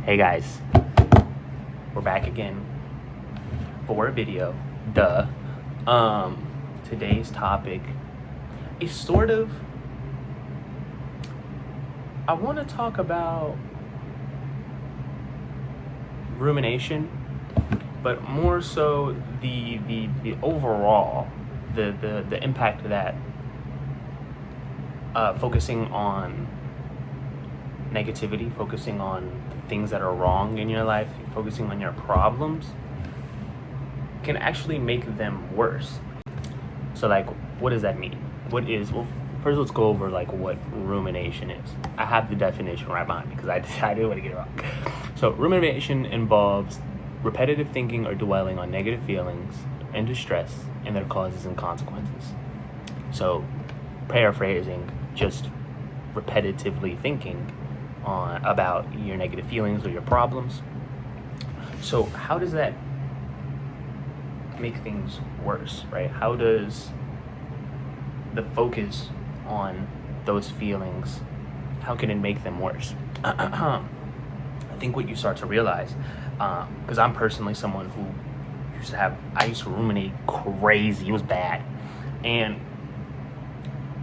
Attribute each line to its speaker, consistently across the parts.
Speaker 1: Hey guys, we're back again for a video. Duh. Today's topic is I want to talk about rumination, but more so the overall the impact of that, focusing on negativity, focusing on things that are wrong in your life, focusing on your problems can actually make them worse. So like, what does that mean? First let's go over like what rumination is. I have the definition right behind me because I didn't want to get it wrong. So rumination involves repetitive thinking or dwelling on negative feelings and distress and their causes and consequences. So paraphrasing, just repetitively thinking about your negative feelings or your problems. So how does that make things worse, right? How does the focus on those feelings, how can it make them worse? I think what you start to realize, because I'm personally someone who I used to ruminate crazy. It was bad. And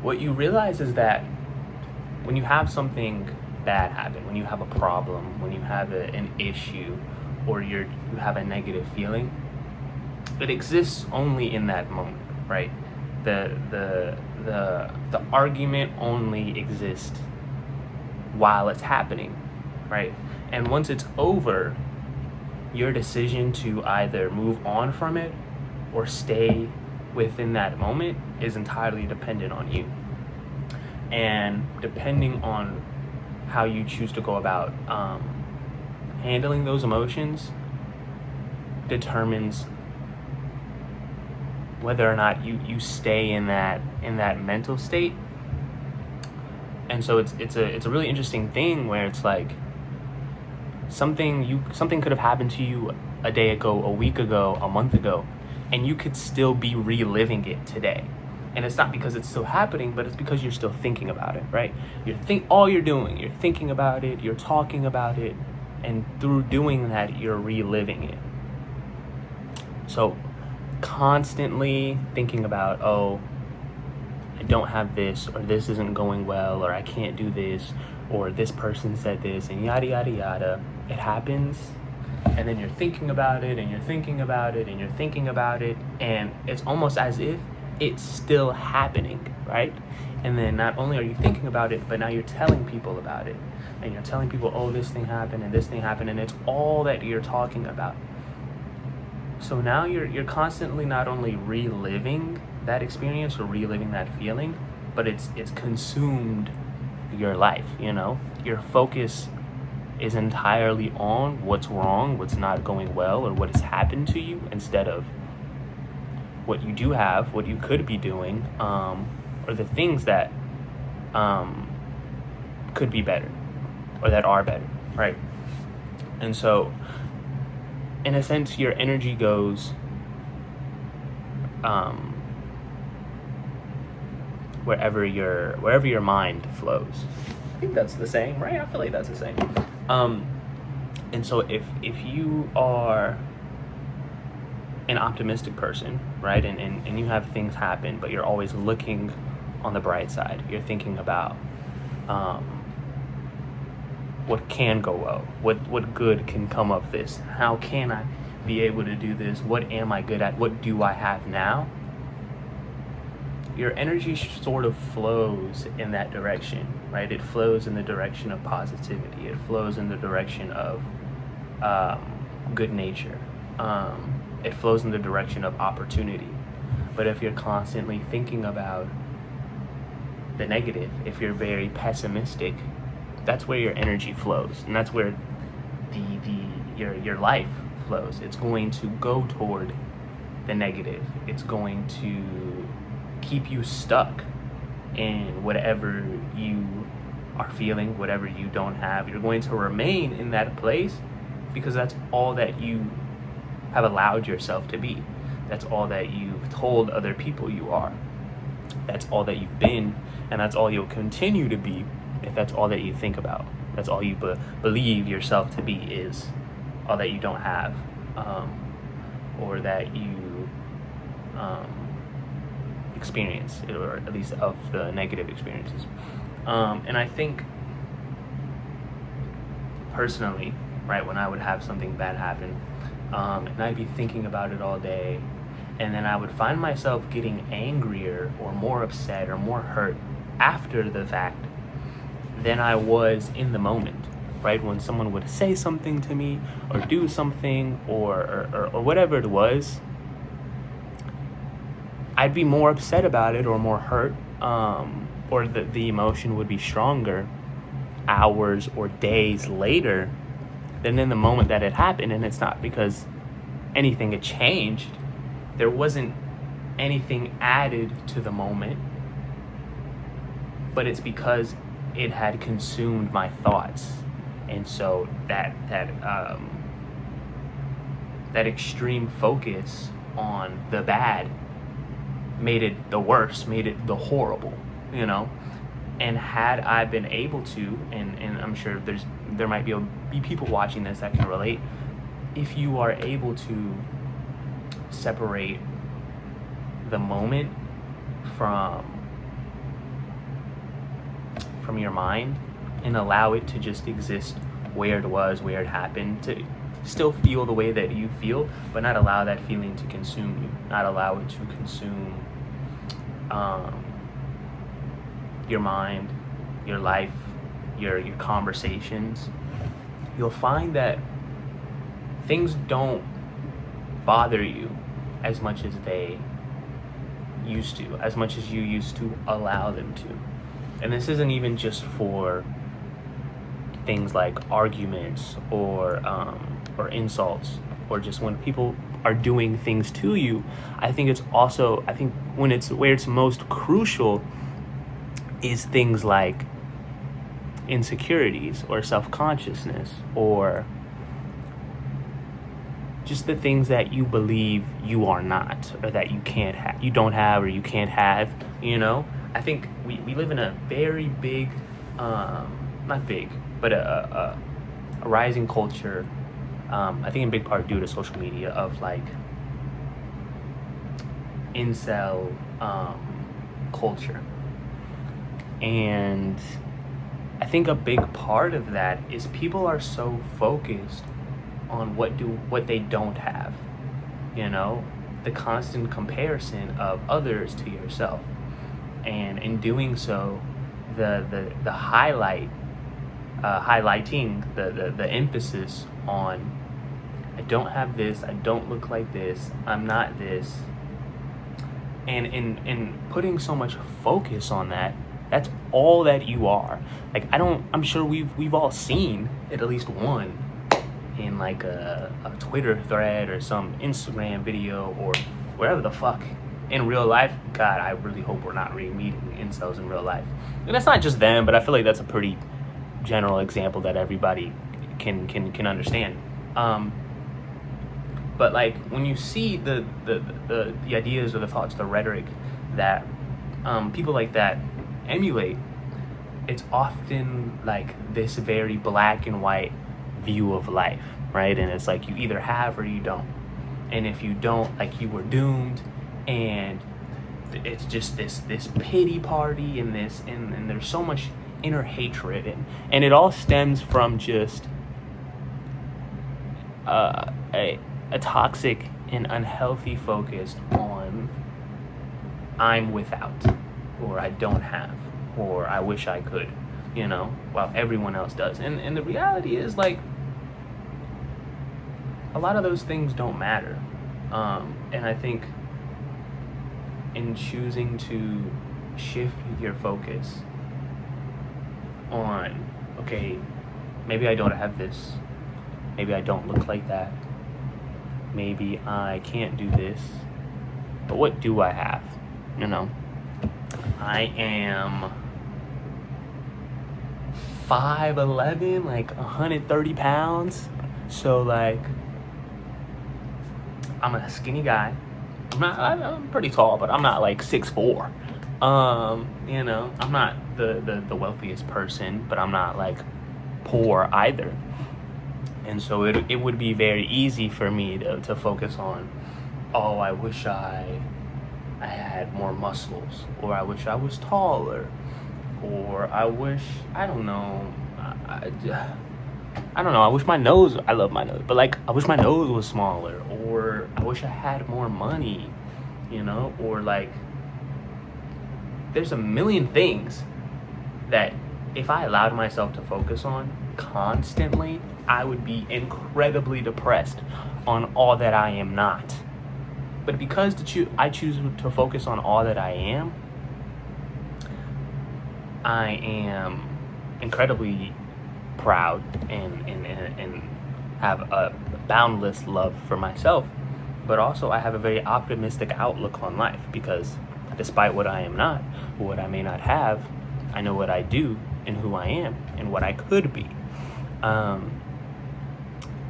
Speaker 1: what you realize is that when you have something bad happen, when you have a problem, when you have an issue, or you have a negative feeling, it exists only in that moment, right? The argument only exists while it's happening, right? And once it's over, your decision to either move on from it or stay within that moment is entirely dependent on you. And depending on how you choose to go about handling those emotions determines whether or not you stay in that mental state. And so it's a really interesting thing where it's like something could have happened to you a day ago, a week ago, a month ago, and you could still be reliving it today. And it's not because it's still happening, but it's because you're still thinking about it, right? All you're doing, you're thinking about it, you're talking about it, and through doing that, you're reliving it. So constantly thinking about, oh, I don't have this, or this isn't going well, or I can't do this, or this person said this, and yada, yada, yada. It happens, and then you're thinking about it, and you're thinking about it, and you're thinking about it, and it's almost as if it's still happening, right? And then not only are you thinking about it, but now you're telling people about it. And you're telling people, oh, this thing happened, and this thing happened, and it's all that you're talking about. So now you're constantly not only reliving that experience or reliving that feeling, but it's consumed your life, you know? Your focus is entirely on what's wrong, what's not going well, or what has happened to you, instead of what you do have, what you could be doing, or the things that could be better, or that are better, right? And so, in a sense, your energy goes wherever your mind flows. I think that's the saying, right? I feel like that's the saying. And so if you are an optimistic person, right, and you have things happen, but you're always looking on the bright side, you're thinking about what can go well, what good can come of this, how can I be able to do this, what am I good at, what do I have now, your energy sort of flows in that direction, right? It flows in the direction of positivity, it flows in the direction of good nature, it flows in the direction of opportunity. But if you're constantly thinking about the negative, if you're very pessimistic, that's where your energy flows, and that's where your life flows. It's going to go toward the negative. It's going to keep you stuck in whatever you are feeling, whatever you don't have. You're going to remain in that place because that's all that you have allowed yourself to be. That's all that you've told other people you are. That's all that you've been, and that's all you'll continue to be if that's all that you think about. That's all you believe yourself to be, is all that you don't have, or that you experience, or at least of the negative experiences. And I think personally, right, when I would have something bad happen, and I'd be thinking about it all day, and then I would find myself getting angrier or more upset or more hurt after the fact than I was in the moment, right? When someone would say something to me or do something or whatever it was, I'd be more upset about it or more hurt, or the emotion would be stronger hours or days later than in the moment that it happened. And it's not because anything had changed. There wasn't anything added to the moment, but it's because it had consumed my thoughts. And so that extreme focus on the bad made it the worst, made it the horrible, you know? And had I been able to, and I'm sure there might be people watching this that can relate, if you are able to separate the moment from your mind and allow it to just exist where it was, where it happened, to still feel the way that you feel, but not allow that feeling to consume you, not allow it to consume your mind, your life, your conversations, you'll find that things don't bother you as much as they used to, as much as you used to allow them to. And this isn't even just for things like arguments or insults, or just when people are doing things to you. I think when it's where it's most crucial is things like insecurities or self-consciousness, or just the things that you believe you are not, or that you can't have, you don't have, or you can't have, you know? I think we live in a very big, not big, but a rising culture, I think in big part due to social media, of like incel culture. And I think a big part of that is people are so focused on what they don't have, you know, the constant comparison of others to yourself, and in doing so, the highlighting the emphasis on, I don't have this, I don't look like this, I'm not this, and in putting so much focus on that, that's all that you are. Like, I'm sure we've all seen at least one in like a Twitter thread or some Instagram video or wherever the fuck. In real life, God, I really hope we're not really meeting incels in real life. And that's not just them, but I feel like that's a pretty general example that everybody can understand. But like, when you see the ideas or the thoughts, the rhetoric that people like that emulate, it's often like this very black and white view of life, right? And it's like, you either have or you don't. And if you don't, like, you were doomed. And it's just this pity party, and there's so much inner hatred, and it all stems from just a toxic and unhealthy focus on I'm without, or I don't have, or I wish I could, you know, while everyone else does. And the reality is, like, a lot of those things don't matter. And I think in choosing to shift your focus on, okay, maybe I don't have this, maybe I don't look like that, maybe I can't do this, but what do I have? You know, I am 5'11", like 130 pounds, so like, I'm a skinny guy. I'm pretty tall, but I'm not like 6'4". You know, I'm not the wealthiest person, but I'm not like poor either. And so it would be very easy for me to focus on, oh, I wish I had more muscles, or I wish I was taller, or I wish, I don't know, I don't know, I wish my nose, I love my nose, but like, I wish my nose was smaller, or I wish I had more money, you know, or like, there's a million things that if I allowed myself to focus on constantly, I would be incredibly depressed on all that I am not. But because I choose to focus on all that I am incredibly proud and have a boundless love for myself. But also I have a very optimistic outlook on life, because despite what I am not, or what I may not have, I know what I do and who I am and what I could be.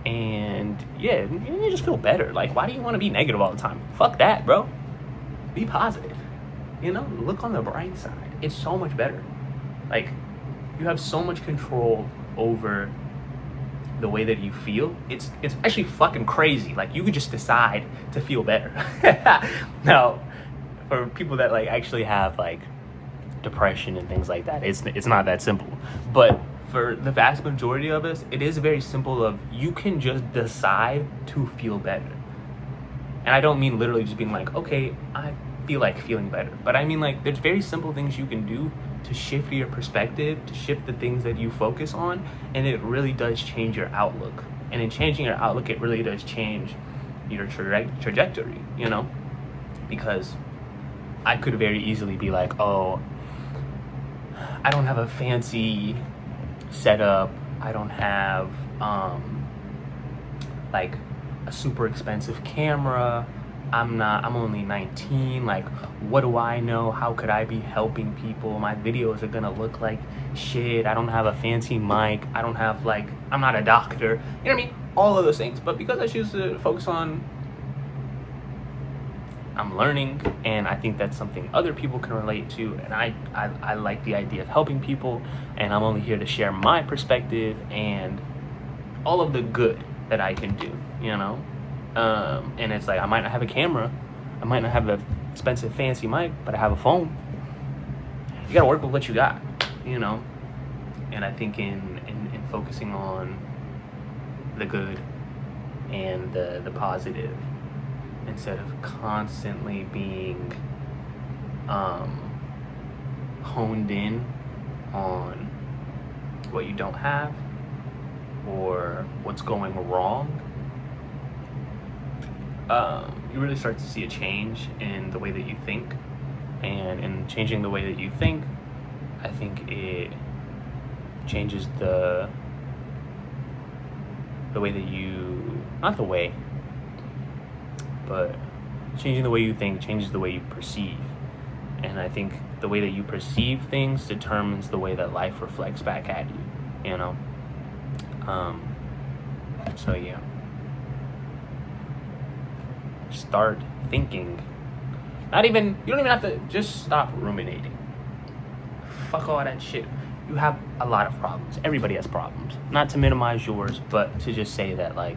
Speaker 1: And yeah, you just feel better. Like, why do you want to be negative all the time? Fuck that, bro. Be positive. You know, look on the bright side. It's so much better. Like, you have so much control over the way that you feel. It's actually fucking crazy. Like, you could just decide to feel better. Now, for people that like actually have like depression and things like that, it's not that simple. But for the vast majority of us, it is very simple. Of you can just decide to feel better. And I don't mean literally just being like, okay, I feel like feeling better, but I mean like there's very simple things you can do to shift your perspective, to shift the things that you focus on, and it really does change your outlook. And in changing your outlook, it really does change your trajectory, you know? Because I could very easily be like, oh, I don't have a fancy setup, I don't have like a super expensive camera, I'm only 19, like what do I know, how could I be helping people, my videos are gonna look like shit, I don't have a fancy mic, I don't have like, I'm not a doctor, you know what I mean, all of those things. But because I choose to focus on, I'm learning, and I think that's something other people can relate to, and I like the idea of helping people, and I'm only here to share my perspective and all of the good that I can do, you know? And it's like, I might not have a camera, I might not have an expensive fancy mic, but I have a phone. You gotta work with what you got, you know? And I think in focusing on the good and the positive, instead of constantly being honed in on what you don't have or what's going wrong, you really start to see a change in the way that you think. And in changing the way that you think, I think it changes the way that you, not the way, but changing the way you think changes the way you perceive. And I think the way that you perceive things determines the way that life reflects back at you, you know? So yeah. Start thinking. You don't even have to, just stop ruminating. Fuck all that shit. You have a lot of problems. Everybody has problems. Not to minimize yours, but to just say that, like,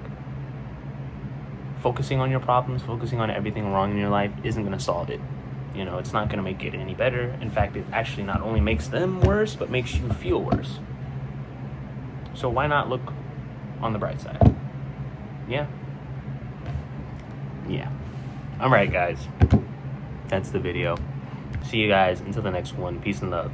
Speaker 1: focusing on your problems, focusing on everything wrong in your life isn't going to solve it. You know, it's not going to make it any better. In fact, it actually not only makes them worse, but makes you feel worse. So why not look on the bright side? Yeah. Yeah. All right, guys. That's the video. See you guys until the next one. Peace and love.